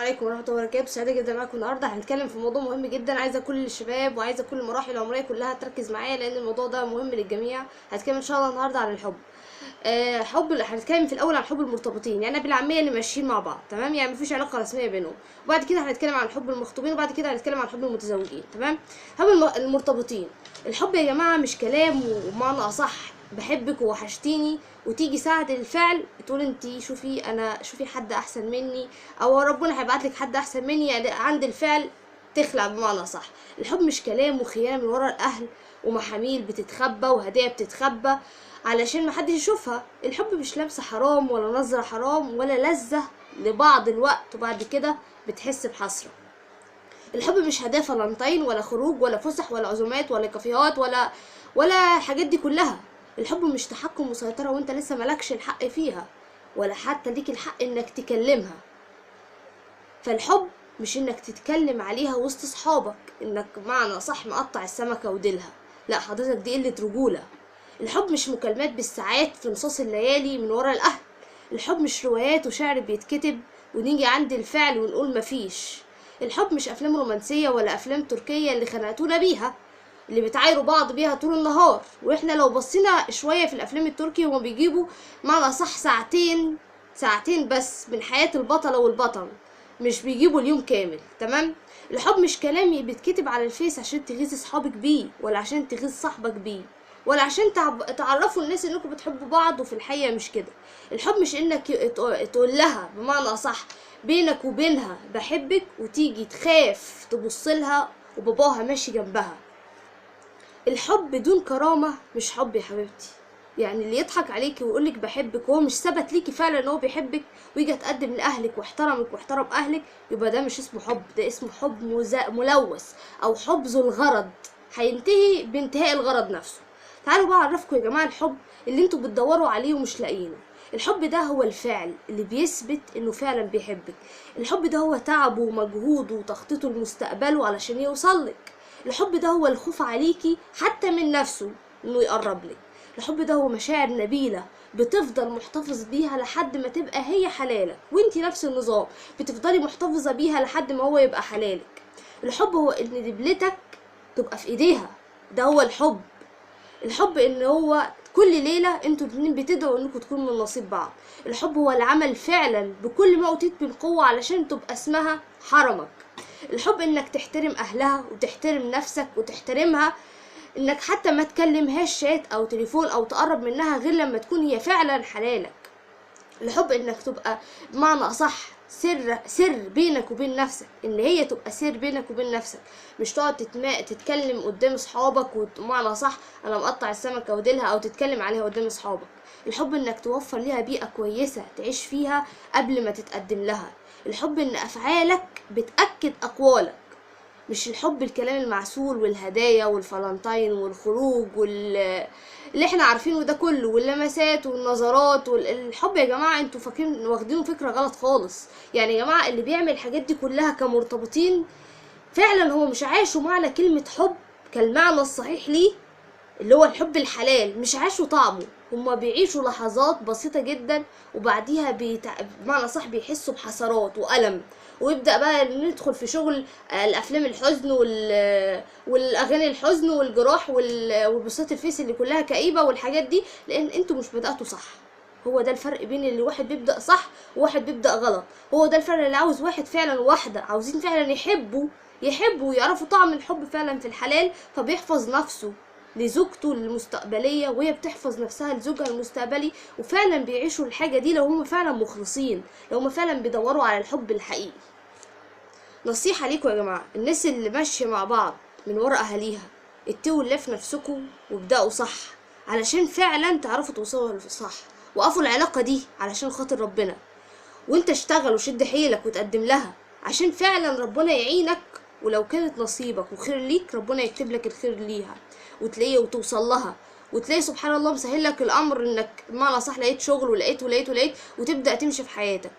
عليكم ورحمة الله وبركاته. سعيدة جدا معاكم النهارده. هنتكلم في موضوع مهم جدا، عايزة كل الشباب وعايزة كل المراحل العمرية كلها تركز معايا لأن الموضوع ده مهم للجميع. هنتكلم إن شاء الله النهارده عن الحب. هنتكلم في الأول عن حب المرتبطين، يعني بالعامية اللي ماشيين مع بعض، تمام؟ يعني مفيش علاقة رسمية بينهم. وبعد كده هنتكلم عن حب المخطوبين، وبعد كده هنتكلم عن حب المتزوجين، تمام؟ حب المرتبطين. الحب يا جماعة مش كلام ومعنى أصح بحبك ووحشتيني وتيجي ساعة الفعل تقول انتي شوفي حد احسن مني او ربنا هيبعتلك حد احسن مني، يعني عند الفعل تخلع بمعنى صح. الحب مش كلام وخيانة من ورا الاهل ومحاميل بتتخبى وهدايا بتتخبى علشان محدش يشوفها. الحب مش لمسة حرام ولا نظرة حرام ولا لذة لبعض الوقت وبعد كده بتحس بحسرة. الحب مش هدايا فالنتين ولا خروج ولا فسح ولا عزومات ولا كافيهات ولا الحاجات دي كلها. الحب مش تحكم وسيطرة وانت لسه ملكش الحق فيها ولا حتى ليك الحق انك تكلمها. فالحب مش انك تتكلم عليها وسط صحابك انك معنى صح مقطع السمكة وديلها، لا حضرتك دي قلة رجولة. الحب مش مكالمات بالساعات في نصاص الليالي من ورا الاهل. الحب مش روايات وشعر بيتكتب ونيجي عند الفعل ونقول مفيش. الحب مش افلام رومانسية ولا افلام تركية اللي خنقتونا بيها، اللي بتعايروا بعض بيها طول النهار. واحنا لو بصينا شوية في الافلام التركي هما بيجيبوا معنى صح ساعتين بس من حياة البطلة والبطل، مش بيجيبوا اليوم كامل، تمام؟ الحب مش كلامي بيتكتب على الفيس عشان تغيظ صحابك بيه ولا عشان تغيظ صاحبك بيه ولا عشان تعرفوا الناس انكم بتحبوا بعض وفي الحقيقة مش كده. الحب مش انك تقول لها بمعنى اصح بينك وبينها بحبك وتيجي تخاف تبصلها وباباها ماشي جنبها. الحب بدون كرامة مش حب يا حبيبتي. يعني اللي يضحك عليكي ويقولك بحبك وهو مش ثبت ليكي فعلا ان هو بيحبك ويجي تقدم لاهلك واحترمك واحترم اهلك، يبقى ده مش اسمه حب، ده اسمه حب ملوث او حب ذو الغرض، هينتهي بانتهاء الغرض نفسه. تعالوا بقى اعرفكم يا جماعة الحب اللي انتوا بتدوروا عليه ومش لاقيينه. الحب ده هو الفعل اللي بيثبت انه فعلا بيحبك. الحب ده هو تعبه ومجهوده وتخطيطه لمستقبله علشان يوصلك. الحب ده هو الخوف عليكي حتى من نفسه انه يقرب لك. الحب ده هو مشاعر نبيلة بتفضل محتفظ بيها لحد ما تبقى هي حلالك، وانتي نفس النظام بتفضلي محتفظة بيها لحد ما هو يبقى حلالك. الحب هو ان دبلتك تبقى في ايديها، ده هو الحب. الحب ان هو كل ليلة انتوا الاتنين بتدعوا انكم تكونوا من نصيب بعض. الحب هو العمل فعلا بكل ما اوتيت من قوة علشان تبقى اسمها حرمك. الحب انك تحترم اهلها وتحترم نفسك وتحترمها، انك حتى ما تكلمهاش شات او تليفون او تقرب منها غير لما تكون هي فعلا حلالك. الحب انك تبقى بمعنى اصح سر بينك وبين نفسك، ان هي تبقى سر بينك وبين نفسك، مش تقعد تتكلم قدام اصحابك ومعنى صح انا مقطع السمكه وديلها او تتكلم عليها قدام اصحابك. الحب انك توفر ليها بيئه كويسه تعيش فيها قبل ما تتقدم لها. الحب ان افعالك بتاكد اقوالك، مش الحب الكلام المعسول والهدايا والفالنتين والخروج اللي احنا عارفينه ده كله واللمسات والنظرات الحب يا جماعه انتوا فاكرين واخدينه فكره غلط خالص. يعني يا جماعه اللي بيعمل الحاجات دي كلها كمرتبطين فعلا هو مش عايشوا معنى كلمه حب كالمعنى الصحيح ليه اللي هو الحب الحلال، مش عاشوا طعمه. هما بيعيشوا لحظات بسيطة جدا وبعديها بمعنى صح بيحسوا بحسرات وألم، ويبدأ بقى ندخل في شغل الأفلام الحزن والأغاني الحزن والجراح والبوستات الفيس اللي كلها كئيبة والحاجات دي، لأن انتوا مش بدأتوا صح. هو ده الفرق بين اللي واحد بيبدأ صح وواحد بيبدأ غلط. هو ده الفرق اللي عاوز واحد فعلا وواحدة عاوزين فعلا يحبوا ويعرفوا طعم الحب فعلا في الحلال، فبيحفظ نفسه لزوجته المستقبلية وهي بتحفظ نفسها لزوجها المستقبلي، وفعلا بيعيشوا الحاجة دي لو هم فعلا مخلصين، لو هم فعلا بيدوروا على الحب الحقيقي. نصيحة ليكم يا جماعة، الناس اللي ماشية مع بعض من ورا أهاليها اتقوا الله في نفسكم وابدأوا صح علشان فعلا تعرفوا توصلوا صح، وقفوا العلاقة دي علشان خاطر ربنا. وانت اشتغل وشد حيلك وتقدم لها عشان فعلا ربنا يعينك، ولو كانت نصيبك وخير ليك ربنا يكتب لك الخير ليها وتلاقيه وتوصل لها، وتلاقي سبحان الله مسهل لك الامر انك بمعنى صح لقيت شغل ولقيت وتبدا تمشي في حياتك.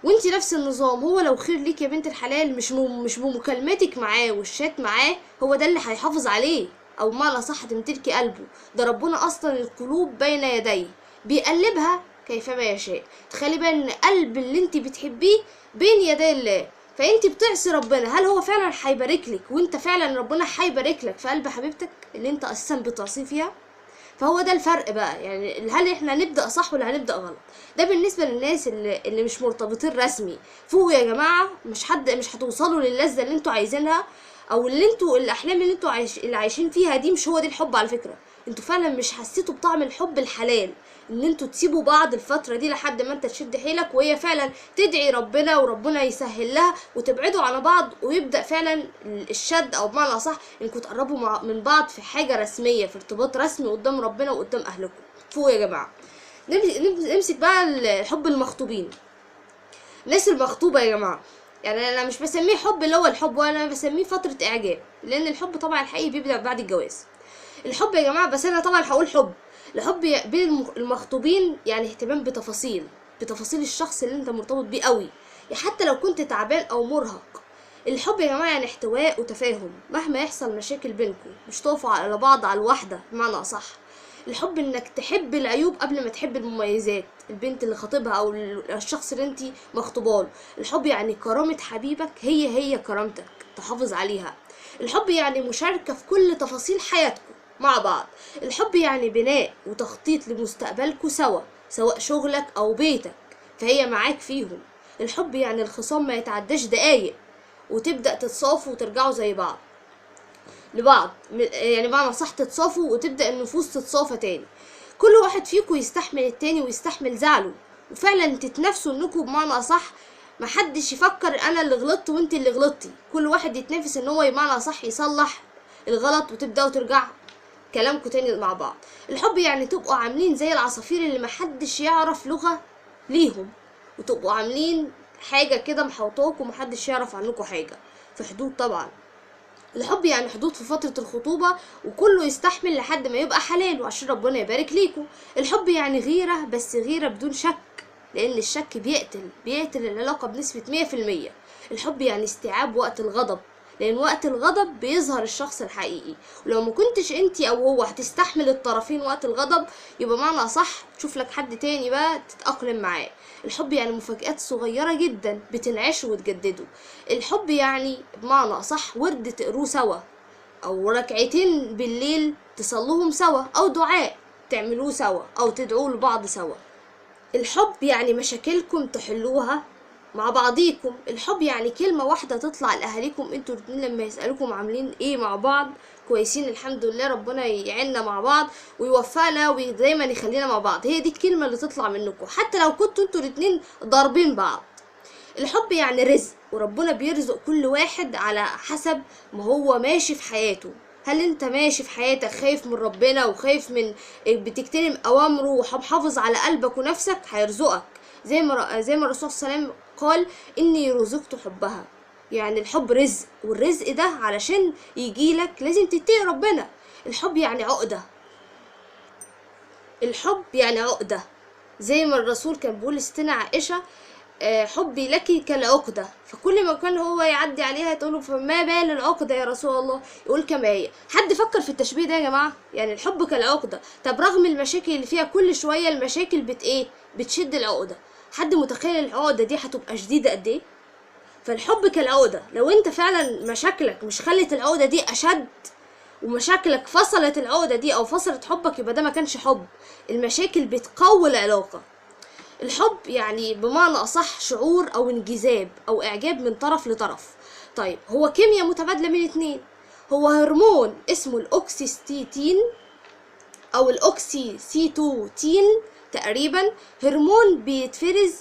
وانتي نفس النظام، هو لو خير ليك يا بنت الحلال مش بمكالمتك معاه والشات معاه هو ده اللي هيحافظ عليه او بمعنى صح تمتلكي قلبه. ده ربنا اصلا القلوب بين يديه بيقلبها كيفما يشاء. تخلي بقى ان قلب اللي انت بتحبيه بين يدي الله، فانت بتعصي ربنا، هل هو فعلا هيبارك لك وانت فعلا ربنا هيبارك لك في قلب حبيبتك اللي انت اساسا بتعصيه فيها؟ فهو ده الفرق بقى، يعني هل احنا هنبدا صح ولا هنبدا غلط؟ ده بالنسبه للناس اللي مش مرتبطين رسمي. فوقوا يا جماعه، مش هتوصلوا للذه اللي انتوا عايزينها، او اللي انتوا الاحلام اللي انتوا اللي عايشين فيها دي مش هو دي الحب على فكره. انتوا فعلا مش حسيتوا بطعم الحب الحلال، ان انتوا تسيبوا بعض الفتره دي لحد ما انت تشد حيلك وهي فعلا تدعي ربنا وربنا يسهل لها وتبعدوا على بعض، ويبدا فعلا الشد، او بمعنى اصح انكم تقربوا من بعض في حاجه رسميه، في ارتباط رسمي قدام ربنا وقدام اهلكم. فوق يا جماعه. نمسك بقى الحب المخطوبين. الناس المخطوبه يا جماعه، يعني انا مش بسميه حب اللي هو الحب، وانا بسميه فتره اعجاب، لان الحب طبعا الحقيقي بيبدا بعد الجواز. الحب يا جماعه، بس انا طبعا هقول حب. الحب بين المخطوبين يعني اهتمام بتفاصيل الشخص اللي انت مرتبط بيه قوي، يعني حتى لو كنت تعبان او مرهق. الحب يا جماعه يعني احتواء وتفاهم، مهما يحصل مشاكل بينكم مش تقفوا على بعض على الواحده بمعنى اصح. الحب انك تحب العيوب قبل ما تحب المميزات، البنت اللي خاطبها او الشخص اللي انت مخطوباله. الحب يعني كرامه حبيبك هي كرامتك، تحافظ عليها. الحب يعني مشاركه في كل تفاصيل حياتكم مع بعض. الحب يعني بناء وتخطيط لمستقبلكوا سوا، سواء شغلك او بيتك فهي معاك فيهم. الحب يعني الخصام ما يتعداش دقايق وتبدأ تتصافوا وترجعوا زي بعض لبعض، يعني بمعنى صح تتصافوا وتبدأ النفوس تتصافى تاني. كل واحد فيكم يستحمل التاني ويستحمل زعله، وفعلا تتنافسوا انكم بمعنى اصح محدش يفكر انا اللي غلطت وانت اللي غلطتي، كل واحد يتنافس ان هو بمعنى صح يصلح الغلط وتبدأوا ترجعوا كلامكم تاني مع بعض. الحب يعني تبقوا عاملين زي العصافير اللي محدش يعرف لغة ليهم، وتبقوا عاملين حاجة كده محوطاكم ومحدش يعرف عنكم حاجة، في حدود طبعا. الحب يعني حدود في فترة الخطوبة وكله يستحمل لحد ما يبقى حلال وعشان ربنا يبارك ليكم. الحب يعني غيرة، بس غيرة بدون شك، لأن الشك بيقتل العلاقة بنسبة 100%. الحب يعني استيعاب وقت الغضب، لأن وقت الغضب بيظهر الشخص الحقيقي، ولو ما كنتش انتي أو هو هتستحمل الطرفين وقت الغضب يبقى معنى صح تشوف لك حد تاني بقى تتأقلم معاه. الحب يعني مفاجآت صغيرة جدا بتنعشه وتجدده. الحب يعني بمعنى أصح ورد تقروه سوا، أو ركعتين بالليل تصلوهم سوا، أو دعاء تعملوه سوا، أو تدعوا لبعض سوا. الحب يعني مشاكلكم تحلوها مع بعضيكم. الحب يعني كلمة واحدة تطلع لأهاليكم انتوا الاتنين لما يسألوكم عاملين ايه مع بعض، كويسين الحمد لله، ربنا يعيننا مع بعض ويوفقنا ودايما يخلينا مع بعض، هي دي الكلمة اللي تطلع منكم حتى لو كنتوا انتوا الاتنين ضاربين بعض. الحب يعني رزق، وربنا بيرزق كل واحد على حسب ما هو ماشي في حياته. هل انت ماشي في حياتك خايف من ربنا وخايف من بتجتنب اوامره ومحافظ على قلبك ونفسك، هيرزقك زي ما الرسول صلى الله عليه وسلم قال اني رزقت حبها. يعني الحب رزق، والرزق ده علشان يجيلك لازم تتقي ربنا. الحب يعني عقدة، الحب يعني عقدة، زي ما الرسول كان بيقول لستنا عائشة حبي لك كالعقدة، فكل ما كان هو يعدي عليها تقوله فما بال العقدة يا رسول الله، يقول كما هي. حد فكر في التشبيه ده يا جماعة؟ يعني الحب كالعقدة، طب رغم المشاكل اللي فيها كل شوية المشاكل بتشد العقدة، حد متخيل العقدة دي هتبقى شديدة قد ايه؟ فالحب كالعقدة، لو انت فعلا مشاكلك مش خلت العقدة دي اشد، ومشاكلك فصلت العقدة دي او فصلت حبك، يبقى ده ما كانش حب. المشاكل بتقوي العلاقة. الحب يعني بمعنى أصح شعور أو انجذاب أو إعجاب من طرف لطرف. طيب هو كيمياء متبادلة من اتنين، هو هرمون اسمه الأوكسيستين أو الأوكسيتوتين تقريبا، هرمون بيتفرز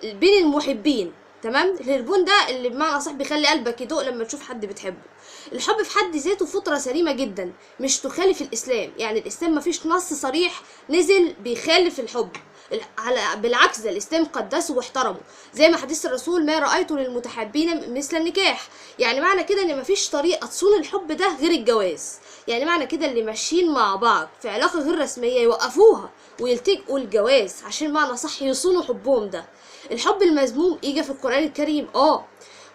بين المحبين، تمام؟ الهرمون ده اللي بمعنى صح بيخلي قلبك يدق لما تشوف حد بتحبه. الحب في حد ذاته فطرة سليمة جدا مش تخالف الإسلام، يعني الإسلام مفيش نص صريح نزل بيخالف الحب، بالعكس ده الإسلام قدسه واحترمه، زي ما حديث الرسول ما رأيته للمتحبين مثل النكاح. يعني معنى كده ان مفيش طريقة تصون الحب ده غير الجواز، يعني معنى كده اللي ماشيين مع بعض في علاقة غير رسمية يوقفوها ويلتجئوا الجواز عشان معنى صح يصونوا حبهم ده. الحب المذموم يجي في القرآن الكريم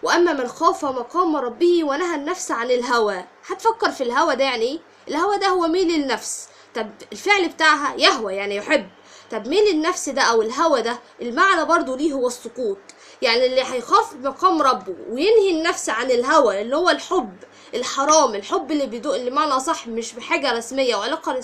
واما من خاف مقام ربه ونهى النفس عن الهوى. هتفكر في الهوى ده يعني ايه؟ الهوى ده هو ميل النفس، طب الفعل بتاعها يهوى يعني يحب، طب ميل النفس ده او الهوى ده المعنى برضو ليه هو السقوط. يعني اللي هيخاف مقام ربه وينهي النفس عن الهوى اللي هو الحب الحرام، الحب اللي بيدوق اللي معنى صح مش بحاجه رسميه وعلاقه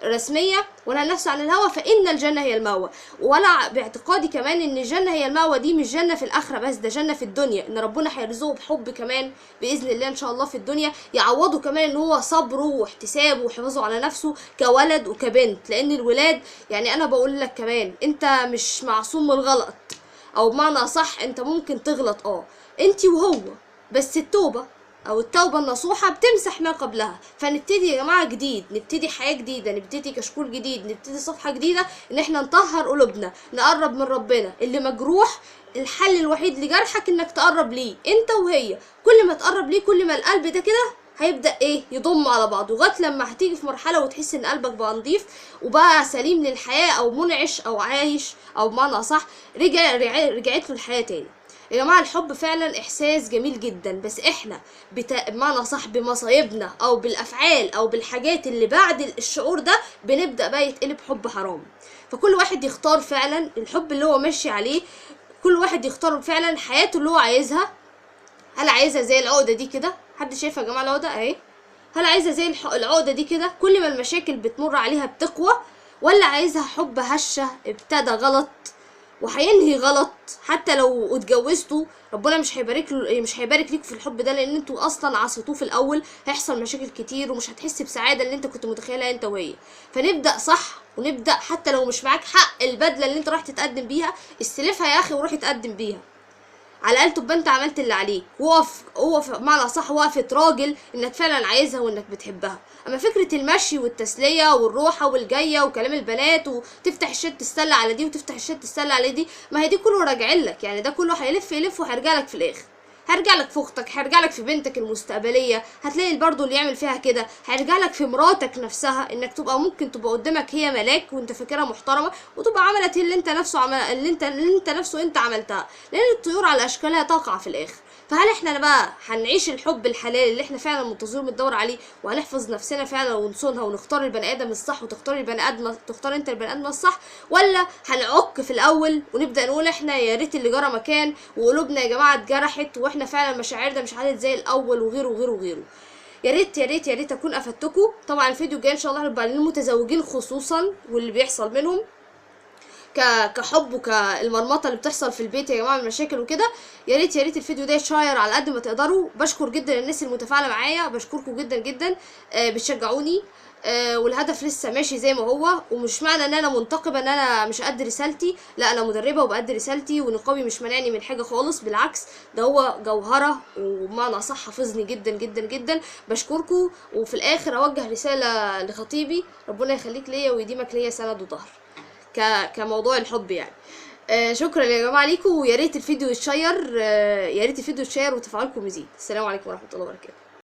رسميه ولا النفس عن الهوى، فان الجنه هي المأوى. ولا باعتقادي كمان ان الجنه هي المأوى دي مش جنه في الاخره بس، ده جنه في الدنيا، ان ربنا هيرزقه بحب كمان باذن الله ان شاء الله في الدنيا، يعوضه كمان ان هو صبره واحتسابه وحفاظه على نفسه كولد وكبنت. لان الولاد يعني انا بقول لك كمان انت مش معصوم من الغلط، او بمعنى صح انت ممكن تغلط انت وهو، بس التوبه او التوبه النصوحه بتمسح ما قبلها. فنبتدي يا جماعه جديد، نبتدي حياه جديده، نبتدي كشكول جديد، نبتدي صفحه جديده، ان احنا نطهر قلوبنا، نقرب من ربنا. اللي مجروح الحل الوحيد لجرحك انك تقرب ليه انت وهي، كل ما تقرب ليه كل ما القلب ده كده هيبدا يضم على بعضه، لغايه لما هتيجي في مرحله وتحس ان قلبك بقى نضيف وبقى سليم للحياه، او منعش او عايش، او بمعنى صح رجعت له الحياه تاني. يا جماعه الحب فعلا احساس جميل جدا، بس احنا بمعنى صح بمصايبنا او بالافعال او بالحاجات اللي بعد الشعور ده بنبدا بقى يتقلب حب حرام. فكل واحد يختار فعلا الحب اللي هو ماشي عليه، كل واحد يختار فعلا حياته اللي هو عايزها. هل عايزها زي العقده دي كده؟ حد شايفها يا جماعه العقده اهي؟ هل عايزها زي العقده دي كده كل ما المشاكل بتمر عليها بتقوى، ولا عايزها حب هشه ابتدى غلط وهينهي غلط؟ حتى لو اتجوزتوا ربنا مش هيبارك ليكوا في الحب ده، لان انتوا اصلا عصيتوه في الاول، هيحصل مشاكل كتير ومش هتحس بسعاده اللي انت كنت متخيلها انت وهي. فنبدا صح، ونبدا حتى لو مش معاك حق البدله اللي انت رايح تتقدم بيها استلفها يا اخي وروح اتقدم بيها، على الاقل تبقى انت عملت اللي عليك، وقف معنى صح وقفه راجل انك فعلا عايزها وانك بتحبها. اما فكره المشي والتسليه والروحه والجايه وكلام البنات وتفتح الشات تستلى على دي وتفتح الشات تستلى على دي، ما هي دي كله راجع لك، يعني ده كله هيلف وهيرجع لك في الاخر، هيرجع لك في اختك، هيرجع لك في بنتك المستقبليه، هتلاقي برضو اللي يعمل فيها كده، هيرجع لك في مراتك نفسها، انك ممكن تبقى قدامك هي ملاك وانت فاكرها محترمه وتبقى عملت اللي انت نفسه انت عملتها، لان الطيور على اشكالها تقع في الاخر. فهل احنا بقى هنعيش الحب الحلال اللي احنا فعلا منتظرين بندور عليه، وهنحفظ نفسنا فعلا ونصونها ونختار البني ادم الصح تختار انت البني ادم الصح، ولا هنعك في الاول ونبدا نقول احنا يا ريت اللي جرى مكان وقلوبنا يا جماعه اتجرحت واحنا فعلا مشاعرنا مش عادت زي الاول وغيره وغيره وغيره. يا ريت يا ريت يا ريت اكون افدتكم. طبعا الفيديو الجاي ان شاء الله هيبقى للمتزوجين خصوصا واللي بيحصل منهم كحب وكالمرمطه اللي بتحصل في البيت يا جماعه، المشاكل وكده. يا ريت يا ريت الفيديو ده يتشير على قد ما تقدروا. بشكر جدا الناس المتفاعله معايا، بشكركم جدا جدا، بتشجعوني، والهدف لسه ماشي زي ما هو. ومش معنى ان انا منتقبه ان انا مش قد رسالتي، لا انا مدربه وبقد رسالتي، ونقابي مش مانعني من حاجه خالص، بالعكس ده هو جوهره ومعنى صح حافظني جدا جدا جدا. بشكركم، وفي الاخر اوجه رساله لخطيبي، ربنا يخليك ليا ويديمك ليا سند وظهر كموضوع الحب يعني. شكرا يا جماعه ليكم، ويا ريت الفيديو يتشير، يا ريت الفيديو يتشير وتفاعلكم يزيد. السلام عليكم ورحمه الله وبركاته.